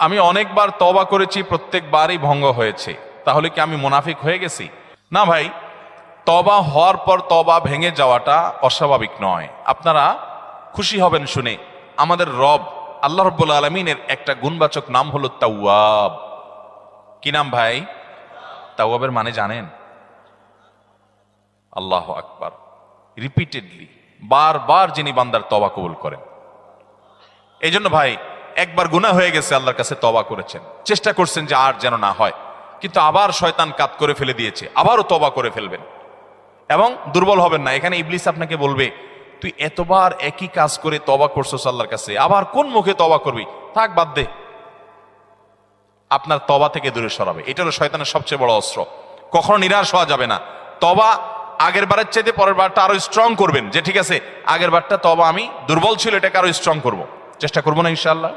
আমি অনেকবার তওবা করেছি, প্রত্যেকবারই ভঙ্গ হয়েছে, তাহলে কি আমি মুনাফিক হয়ে গেছি? না ভাই, তওবা হওয়ার পর তওবা ভেঙে যাওয়াটা অস্বাভাবিক নয়। আপনারা খুশি হবেন শুনে, আমাদের রব আল্লাহ রাব্বুল আলামিনের একটা গুণবাচক নাম হলো তাওয়াব। কি নাম ভাই? তাওয়াবের মানে জানেন? আল্লাহু আকবার। রিপিটেডলি, বারবার যিনি বান্দার তওবা কবুল করেন। এই জন্য ভাই, একবার গুনাহ হয়ে গেছে, আল্লাহর কাছে তওবা করেছেন, চেষ্টা করছেন যে আর যেন না হয়, কিন্তু আবার শয়তান কাত করে ফেলে দিয়েছে, আবারও তওবা করে ফেলবেন এবং দুর্বল হবেন না। এখানে ইবলিস আপনাকে বলবে, তুই এতবার একই কাজ করে তওবা করছস আল্লাহর কাছে, আবার কোন মুখে তওবা করবি? থাক, বাদ দে। আপনার তওবা থেকে দূরে সরাবে। এটা হলো শয়তানের সবচেয়ে বড় অস্ত্র। কখনো নিরাশ হওয়া যাবে না। তওবা আগের বারের চাইতে পরের বারটা আরো স্ট্রং করবেন, যে ঠিক আছে আগের বারটা তওবা আমি দুর্বল ছিল, এটাকে আরো স্ট্রং করব, চেষ্টা করবো না ইনশাআল্লাহ।